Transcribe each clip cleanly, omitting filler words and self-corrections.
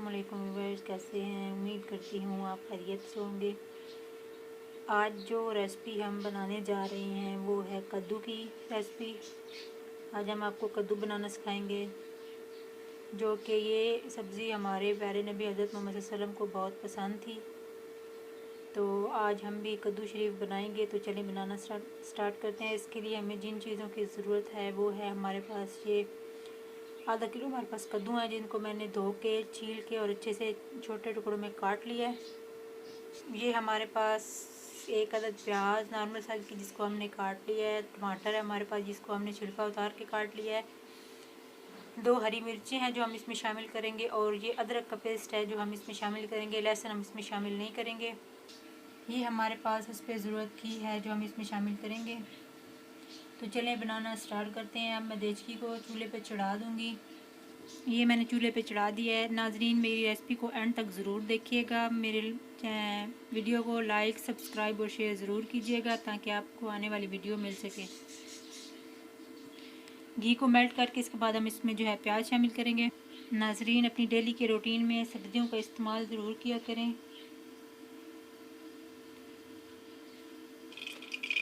वालेकुम व्यूअर्स, कैसे हैं? उम्मीद करती हूँ आप खैरियत से होंगे। आज जो रेसिपी हम बनाने जा रहे हैं वो है कद्दू की रेसिपी। आज हम आपको कद्दू बनाना सिखाएंगे, जो कि ये सब्ज़ी हमारे प्यारे नबी हज़रत मोहम्मद सल्लल्लाहु अलैहि वसल्लम को बहुत पसंद थी। तो आज हम भी कद्दू शरीफ बनाएंगे। तो चलिए बनाना स्टार्ट करते हैं। इसके लिए हमें जिन चीज़ों की ज़रूरत है वो है हमारे पास ये आधा किलो हमारे पास कद्दू हैं, जिनको मैंने धो के छील के और अच्छे से छोटे टुकड़ों में काट लिया है। ये हमारे पास एक अदद प्याज नॉर्मल साइज़ की जिसको हमने काट लिया है। टमाटर है हमारे पास जिसको हमने छिलका उतार के काट लिया है। 2 हरी मिर्चें हैं जो हम इसमें शामिल करेंगे, और ये अदरक का पेस्ट है जो हम इसमें शामिल करेंगे। लहसुन हम इसमें शामिल नहीं करेंगे। ये हमारे पास उस पर ज़रूरत की है जो हम इसमें शामिल करेंगे। तो चलें बनाना स्टार्ट करते हैं। अब मैं देचकी को चूल्हे पे चढ़ा दूँगी। ये मैंने चूल्हे पे चढ़ा दिया है। नाजरीन, मेरी रेसिपी को एंड तक ज़रूर देखिएगा। मेरे वीडियो को लाइक, सब्सक्राइब और शेयर ज़रूर कीजिएगा ताकि आपको आने वाली वीडियो मिल सके। घी को मेल्ट करके इसके बाद हम इसमें जो है प्याज शामिल करेंगे। नाजरीन, अपनी डेली के रूटीन में सब्जियों का इस्तेमाल ज़रूर किया करें।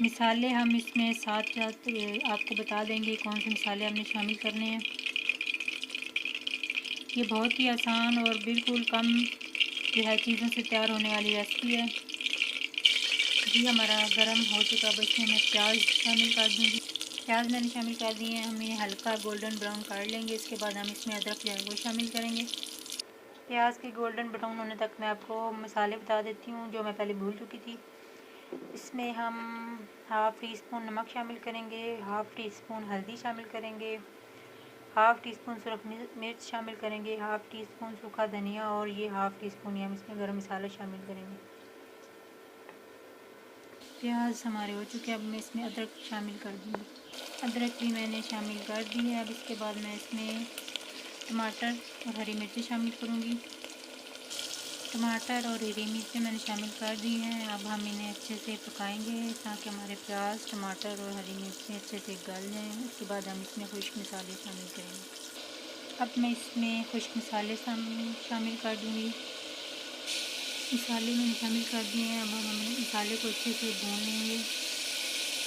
मिसाले हम इसमें साथ साथ आपको बता देंगे कौन से मिसाले हमने शामिल करने हैं। ये बहुत ही आसान और बिल्कुल कम जो है चीज़ों से तैयार होने वाली रेसिपी है। घी हमारा गर्म हो चुका, अब इसमें मैं प्याज शामिल कर दूँगी। प्याज मैंने शामिल कर दिए हैं। हम इन्हें हल्का गोल्डन ब्राउन कर लेंगे। इसके बाद हम इसमें अदरक जो है वो शामिल करेंगे। प्याज के गोल्डन ब्राउन होने तक मैं आपको मसाले बता देती हूँ जो मैं पहले भूल चुकी थी। इसमें हम हाफ़ टी स्पून नमक शामिल करेंगे, हाफ़ टी स्पून हल्दी शामिल करेंगे, हाफ़ टी स्पून सुरख मिर्च शामिल करेंगे, हाफ़ टी स्पून सूखा धनिया, और ये हाफ़ टी स्पून हम इसमें गरम मसाला शामिल करेंगे। प्याज हमारे हो चुके हैं। अब मैं इसमें अदरक शामिल कर दूँगी। अदरक भी मैंने शामिल कर दी है। अब इसके बाद मैं इसमें टमाटर और हरी मिर्ची शामिल करूँगी। टमाटर और हरी मिर्ची मैंने शामिल कर दी हैं। अब हम इन्हें अच्छे से पकाएंगे ताकि हमारे प्याज, टमाटर और हरी मिर्ची अच्छे से गल जाएँ। उसके बाद हम इसमें खुश्क मसाले शामिल करेंगे। अब मैं इसमें खुश्क मसाले शामिल कर दूँगी। मसाले मैंने शामिल कर दिए हैं। अब हम मसाले को अच्छे से भून लेंगे।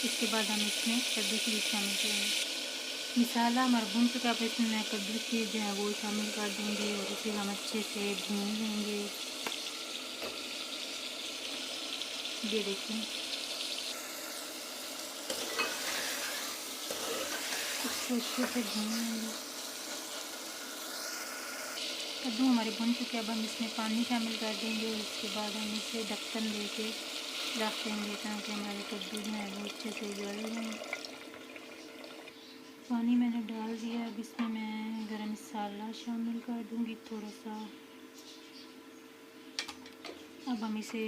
इसके बाद हम इसमें कद्दू शरीफ शामिल करेंगे। मसाला हमारा भून चुका है। इसमें मैं कद्दू शरीफ जो है वो शामिल कर दूँगी और इसे हम अच्छे से भून लेंगे। ये देखें, इसको अच्छे से भून लेंगे। कद्दू हमारे भुन चुके हैं। अब हम इसमें पानी शामिल कर देंगे और इसके बाद हम इसे ढक्कन दे के रख देंगे ताकि हमारे कद्दू जो है वो अच्छे से गल जाएँ। पानी मैंने डाल दिया। अब इसमें मैं गरम मसाला शामिल कर दूंगी थोड़ा सा। अब हम इसे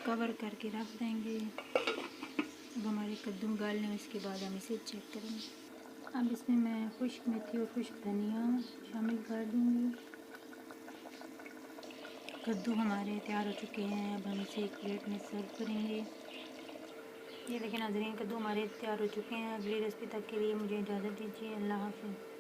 कवर करके रख देंगे। अब हमारे कद्दू गल लें, इसके बाद हम इसे चेक करेंगे। अब इसमें मैं खुश्क मेथी और खुश्क धनिया शामिल कर दूंगी। कद्दू हमारे तैयार हो चुके हैं। अब हम इसे एक प्लेट में सर्व करेंगे। ये देखिए नाज़रीन, कद्दू हमारे तैयार हो चुके हैं। अगली रेसिपी तक के लिए मुझे इजाज़त दीजिए। अल्लाह हाफ़िज़।